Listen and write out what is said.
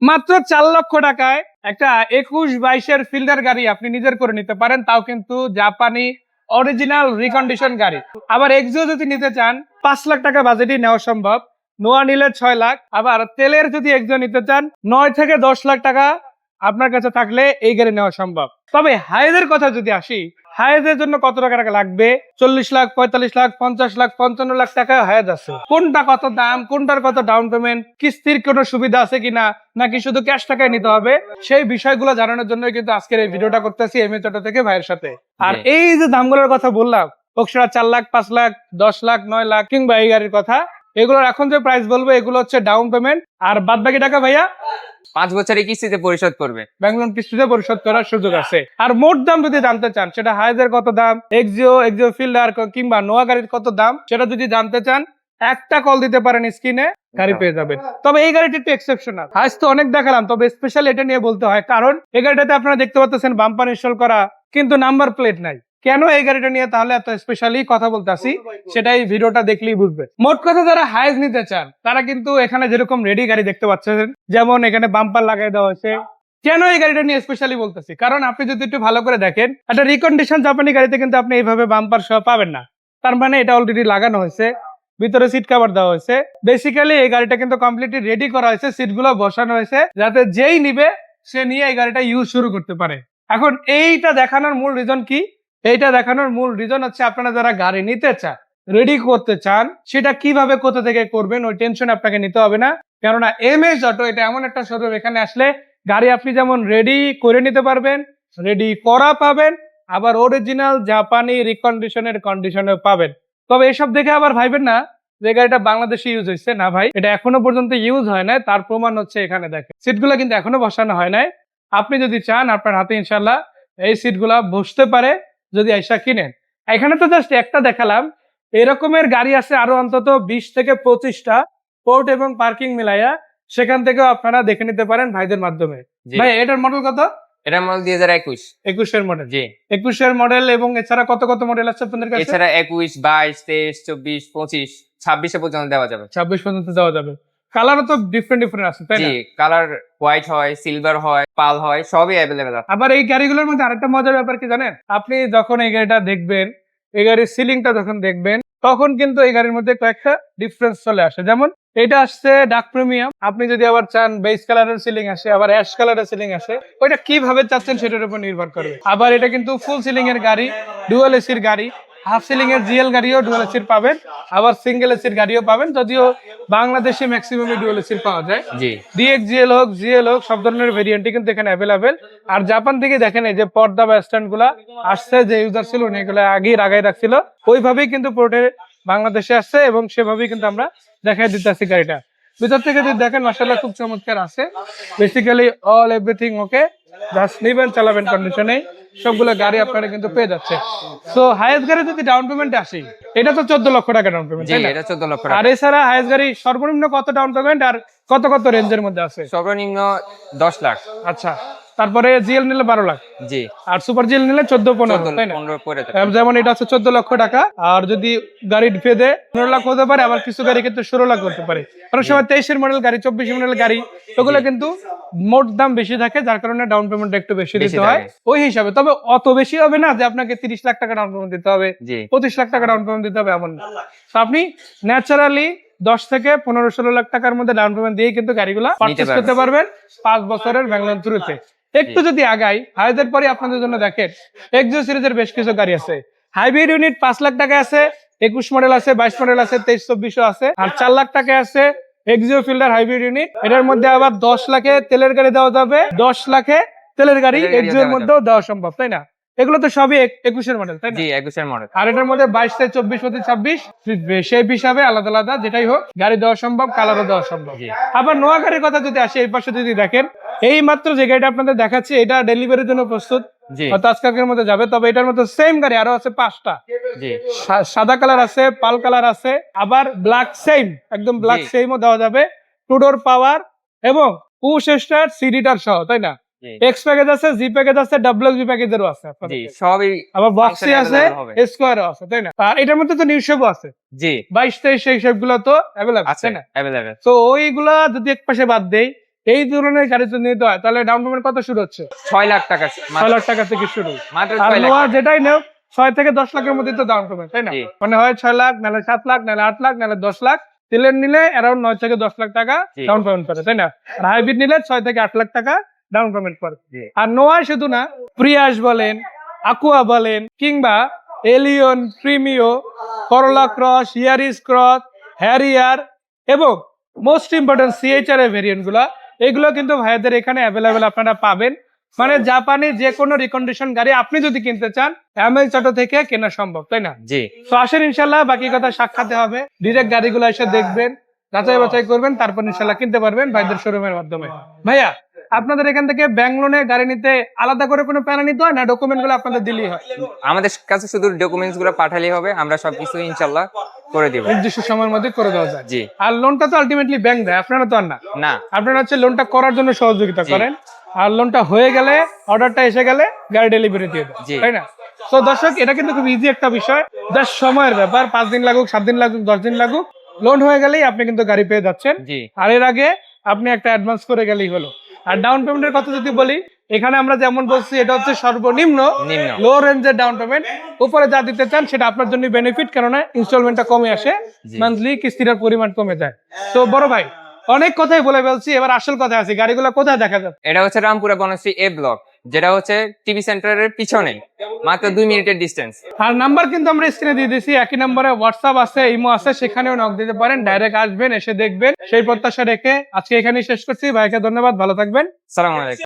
মাত্র 4 লক্ষ টাকায় একটা 21-22-এর ফিল্ডার গাড়ি আপনি নিজের করে নিতে পারেন, তাও কিন্তু জাপানি অরিজিনাল রিকন্ডিশন গাড়ি। আবার এক্সিও যদি নিতে চান 5 লাখ টাকা বাজেটই নেওয়া সম্ভব, নোয়া নিলে 6 লাখ। আবার তেলের যদি এক্সিও নিতে চান 9 থেকে 10 লাখ টাকা আপনার কাছে থাকলে এই গাড়ি নেওয়া সম্ভব। তবে হাইজের কথা যদি আসি, হাইজের জন্য কত টাকা লাগবে? 40 লাখ, 45 লাখ, 50 লাখ, 55 লাখ টাকা হাইজ আছে। কোনটা কত দাম, কোনটার কত ডাউন পেমেন্ট, কিস্তির কোনো সুবিধা আছে কিনা, নাকি শুধু ক্যাশ টাকায় নিতে হবে, সেই বিষয়গুলো জানানোর জন্য কিন্তু আজকের এই ভিডিওটা করতেছি এমএচ অটো থেকে ভাইয়ের সাথে। আর এই যে দামগুলোর কথা বললাম, ওকসরা 4 লাখ, 5 লাখ, 10 লাখ, 9 লাখ কিংবা এই গাড়ির কথা, এগুলোর এখন যে প্রাইস বলবো এগুলো হচ্ছে ডাউন পেমেন্ট, আর বাদ বাকি টাকা ভাইয়া 5 বছরের কিস্তিতে পরিশোধ করবে। ব্যাংক লোন কিস্তিতে পরিশোধ করার সুযোগ আছে। আর মোট দাম যদি জানতে চান, সেটা হাইজের কত দাম, এক্সিও ফিল্ডার কিংবা নোয়া গাড়ির কত দাম, সেটা যদি জানতে চান একটা কল দিতে পারেন, স্ক্রিনে গাড়ি পেয়ে যাবেন। তবে এই গাড়িটি একটু এক্সেপশনাল, হাইজ তো অনেক দেখালাম, তবে স্পেশাল এটা নিয়ে বলতে হয় কারণ এই গাড়িটাতে আপনারা দেখতে পাচ্ছেন বাম্পার ইনস্টল করা, কিন্তু নাম্বার প্লেট নাই। কেন এই গাড়িটা নিয়ে তাহলে এত স্পেশালি কথা বলতে আসি, সেটাই ভিডিওটা দেখলেই বুঝবে। মোট কথা, যারা হাইজ নিতে চান তারা কিন্তু এখানে যেরকম রেডি গাড়ি দেখতে পাচ্ছেন, যেমন এখানে বাম্পার লাগাই দেওয়া হয়েছে। কেন এই গাড়িটা নিয়ে স্পেশালি বলতেছি, কারণ আপনি যদি একটু ভালো করে দেখেন, একটা রিকন্ডিশন জাপানি গাড়িতে কিন্তু আপনি এইভাবে বাম্পার সহ পাবেন না। তার মানে এটা অলরেডি লাগানো হয়েছে, ভিতরে সিট কভার দেওয়া হয়েছে। বেসিক্যালি এই গাড়িটা কিন্তু কমপ্লিটলি রেডি করা হয়েছে, সিটগুলো বসানো হয়েছে যাতে যেই নিবে সে নিয়ে এই গাড়িটা ইউজ শুরু করতে পারে। এখন এইটা দেখানোর মূল রিজন কি? এইটা দেখানোর মূল রিজন হচ্ছে আপনারা যারা গাড়ি নিতে চান, রেডি করতে চান, সেটা কিভাবে কোথা থেকে করবেন ওই টেনশন আপনাকে নিতে হবে না। কেননা এমএচ অটো এটা এমন একটা শোরুম, এখানে আসলে গাড়ি আপনি যেমন রেডি করে নিতে পারবেন, রেডি করা পাবেন, আবার অরিজিনাল জাপানি রিকন্ডিশনের কন্ডিশনে পাবেন। তবে এসব দেখে আবার ভাইবেন না যে গাড়িটা বাংলাদেশে ইউজ হয়েছে, না ভাই, এটা এখনো পর্যন্ত ইউজ হয় না। তার প্রমাণ হচ্ছে এখানে দেখেন সিটগুলো কিন্তু এখনো বসানো হয় নাই। আপনি যদি চান আপনার হাতে ইনশাল্লাহ এই সিটগুলা বসতে পারে যদি আইসা কিনেন। এখানে তো জাস্ট একটা দেখালাম, এরকমের গাড়ি আছে আরো অন্তত 20 থেকে 25টা, পোর্ট এবং পার্কিং মিলাইয়া। সেখান থেকেও আপনারা দেখে নিতে পারেন ভাইদের মাধ্যমে। ভাই এটার মডেল কত? এটার মডেল 2021। 21-এর মডেল। জি, 21-এর মডেল। এবং এছাড়া কত কত মডেল আছে আপনাদের কাছে? এছাড়া 21, 22, 23, 24, 25, 26 পর্যন্ত দেওয়া যাবে। 26 পর্যন্ত দেওয়া যাবে। কালারও তো ডিফারেন্ট আছে, তাই না? জি, কালার হোয়াইট হয়, সিলভার হয়, পাল হয়, সবই অ্যাভেলেবেল আছে। আবার এই গাড়িগুলোর মধ্যে আরেকটা মজার ব্যাপার কি জানেন? আপনি যখন এই গাড়িটা দেখবেন, এই গাড়ির সিলিংটা যখন দেখবেন, তখন কিন্তু এই গাড়ির মধ্যে কয়েকটা ডিফারেন্স চলে আসে। যেমন এটা আসছে ডার্ক প্রিমিয়াম, আপনি যদি আবার চান বেজ কালারের সিলিং আসে, আবার অ্যাশ কালারের সিলিং আসে। ওইটা কিভাবে চাচ্ছেন সেটার উপর নির্ভর করবে। আবার এটা কিন্তু ফুল সিলিং এর গাড়ি, ডুয়াল এসির গাড়ি, হাফ সিলিং এর জিএল গাড়িও ডুয়াল এসির পাবেন, আবার সিঙ্গেল এসির গাড়িও পাবেন। যদিও বাংলাদেশে ম্যাক্সিমামই ডুয়াল এসির পাওয়া যায়। জি, ডিএক্স জিএল হোক সব ধরনের ভেরিয়েন্টই কিন্তু এখানে অ্যাভেলেবেল। আর জাপান থেকে দেখেন এই যে পর্দা বা স্ট্যান্ড গুলা আসছে, যে ইউজার ছিল এগুলো আগেই লাগাই রাখছিল, ওইভাবেই কিন্তু পোর্টে বাংলাদেশে আসছে এবং সেভাবেই কিন্তু আমরা দেখাই দিতেছি গাড়িটা। ভিতর থেকে যদি দেখেন মাশাআল্লাহ খুব চমৎকার আছে। Basically all everything okay, just নিবেন চালাবেন কন্ডিশনে সবগুলো গাড়ি আপনারা কিন্তু পেয়ে যাচ্ছে। সো হাইয়েস্ট গাড়ি যদি ডাউন পেমেন্ট আসে, এটা তো 14 লক্ষ টাকা ডাউন পেমেন্ট, জি, তাই না? এটা 14 লক্ষ আর টাকা। এছাড়া হাইয়েস্ট গাড়ি সর্বনিম্ন কত ডাউন পেমেন্ট আর কত কত রেঞ্জের মধ্যে আছে? সর্বনিম্ন 10 লাখ। আচ্ছা, তারপরে জিএল নিলে 12 লাখ, জি, আর সুপার জিএল নিলে 14-15, তাই না? 15 পরে থাকে। যেমন এটা হচ্ছে 14 লক্ষ টাকা। আর যদি গাড়ি ভেদে 15 লাখ হতে পারে, আবার কিছু গাড়ি কিন্তু 16 লাখ হতে পারে। অনেক সময় 23-এর মডেল গাড়ি, 24 মডেল গাড়ি, ওগুলো কিন্তু মোট দাম বেশি থাকে, যার কারণে ডাউন পেমেন্ট একটু বেশি দিতে হয় ওই হিসাবে। তবে অত বেশি হবে না যে আপনাকে 30 লাখ টাকা ডাউন পেমেন্ট দিতে হবে, জি, 25 লাখ টাকা ডাউন পেমেন্ট দিতে হবে, এমন না। তো আপনি ন্যাচারালি 10 থেকে 15-16 লাখ টাকার মধ্যে ডাউন পেমেন্ট দিয়ে কিন্তু গাড়িগুলো পারচেজ করতে পারবেন 5 বছরের ব্যাংক লোন থ্রুতে। একটু যদি আগাই হাইজের পরে আপনাদের জন্য দেখেন এক্সিও সিরিজের বেশ কিছু গাড়ি আছে। হাইব্রিড ইউনিট 5 লাখ টাকা আছে, 21 মডেল আছে, 22 মডেল আছে, 23-24 আছে। আর 4 লাখ টাকা আছে এক্সিও ফিল্ডার হাইব্রিড ইউনিট। এটার মধ্যে আবার 10 লাখে তেলের গাড়ি দেওয়া যাবে, 10 লাখে তেলের গাড়ি এক্সিওর মধ্যেও দেওয়া সম্ভব, তাই না? এগুলো তো সবই 21-এর মডেল, তাই না? জি, 21-এর মডেল। আর এটার মধ্যে 22 থেকে 24, 25, 26 সেই হিসাবে আলাদা আলাদা যেটাই হোক গাড়ি দেওয়া সম্ভব, কালারও দেওয়া সম্ভব। আবার নোয়া গাড়ির কথা যদি আসে, এই পাশে যদি দেখেন, এই মাত্র যে গাড়িটা আপনাদের দেখাচ্ছি এটা ডেলিভারির জন্য প্রস্তুত, আজকের মধ্যে যাবে। তবে এটার মধ্যে সেম গাড়ি আরো আছে 5টা। জি, সাদা কালার আছে, পাল কালার আছে, আবার ব্ল্যাক সেম, একদম ব্ল্যাক সেমও দেওয়া যাবে, টু ডোর পাওয়ার এবং পুশ স্টার্ট সিডিটার সহ, তাই না? এক্স প্যাকেজ আছে, জি প্যাকেজ আছে, ডব্লিউজি প্যাকেজেরও আছে, জি, সবই। আবার বক্সি আছে, স্কোয়ারও আছে, তাই না? আর এটার মধ্যে তো নিউ শেপও আছে। জি, 22-23 সেই শেপগুলো তো अवेलेबल আছে, তাই না? अवेलेबल। তো ওইগুলা যদি এক পাশে বাদ দেই, এই ধরনের গাড়ি যদি নিতে হয় তাহলে ডাউন পেমেন্ট কত শুরু হচ্ছে? 6 লাখ টাকা 6 লাখ টাকা থেকে শুরু। মাত্র আর 6 লাখ নোয়া যেটাই নেও 6 থেকে 10 লাখের মধ্যে তো ডাউন পেমেন্ট, তাই না? জি। মানে হয় 6 লাখ, নাহলে 7 লাখ, নাহলে 8 লাখ, নাহলে 10 লাখ। তেলের নিলে অ্যারাউন্ড 9 থেকে 10 লাখ টাকা জি। ডাউন পেমেন্ট করে, তাই না? আর হাইব্রিড নিলে 6 থেকে 8 লাখ টাকা ডাউন পেমেন্ট করে। জি। আর নোয়া শুধু না, প্রিয়াস বলেন, আকুয়া বলেন, কিংবা এলিয়ন, প্রিমিও, করলা ক্রস, ইয়ারিস ক্রস, হ্যারিয়ার এবং মোস্ট ইম্পর্টেন্ট সিএইচআর এর ভেরিয়েন্ট গুলা, এগুলো কিন্তু ভাইয়াদের এখানে অ্যাভেলেবেল আপনারা পাবেন। মানে জাপানি যে কোনো রিকন্ডিশন গাড়ি আপনি যদি কিনতে চান এমএলএস অটো থেকে কেনা সম্ভব, তাই না? জি। তো আসেন ইনশাল্লাহ, বাকি কথা সাক্ষাতে হবে, ডিরেক্ট গাড়িগুলো এসে দেখবেন, যাচাই বাছাই করবেন, তারপর ইনশাল্লাহ কিনতে পারবেন ভাইদের শোরুমের মাধ্যমে। ভাইয়া, আপনাদের এখান থেকে ব্যাংক লোনে গাড়ি নিতে আলাদা করে কোনো প্যারা নিতে হয় না, ডকুমেন্ট গুলো আপনাদের দিলেই হয়? আমাদের কাছে শুধু ডকুমেন্টস গুলো পাঠালেই হবে, আমরা সবকিছু ইনশাআল্লাহ করে দিব। নির্দিষ্ট সময়ের মধ্যে করে দেওয়া যায়। জি। আর লোনটা তো আলটিমেটলি ব্যাংক দেয়, আপনারা তো আর না। না। আপনারা হচ্ছে লোনটা করার জন্য সহযোগিতা জি। করেন, আর লোনটা হয়ে গেলে, অর্ডারটা এসে গেলে গাড়ি ডেলিভারি দিয়ে দেন, জি। তাই না? তো দর্শক, এটা কিন্তু খুব ইজি একটা বিষয়, জাস্ট সময়ের ব্যাপার। 5 দিন লাগুক, 7 দিন লাগুক, 10 দিন লাগুক, লোন হয়ে গেলেই আপনি কিন্তু গাড়ি পেয়ে যাচ্ছেন। জি। আর এর আগে আপনি একটা অ্যাডভান্স করে গেলেই হলো। আর ডাউন পেমেন্টের কথা যদি বলি, এখানে আমরা যেমন বলছি, এটা হচ্ছে সর্বনিম্ন নিম্ন। লো রেঞ্জের ডাউন পেমেন্ট। উপরে যা দিতে চান সেটা আপনার জন্য বেনিফিট, কেননা ইনস্টলমেন্টটা কমে আসে, জি। মান্থলি কিস্তির পরিমাণ কমে যায়। তো বড় ভাই, অনেক কথাই বলে ফেলছি, এবার আসল কথা আছে, গাড়িগুলো কোথায় দেখা যাবে? এটা হচ্ছে রামপুরা বনশ্রী এ ব্লক, যেটা হচ্ছে টিভি সেন্টারের পিছনে, মাত্র 2 মিনিটের ডিস্টেন্স। আর নাম্বার কিন্তু আমরা স্ক্রিনে দিয়ে দিয়েছি, একই নম্বরে হোয়াটসঅ্যাপ আছে, ইমো আছে, সেখানেও নক দিতে পারেন, ডাইরেক্ট আসবেন, এসে দেখবেন। সেই প্রত্যাশা রেখে আজকে এখানেই শেষ করছি। ভাইকে ধন্যবাদ, ভালো থাকবেন। সালাম আলাইকুম।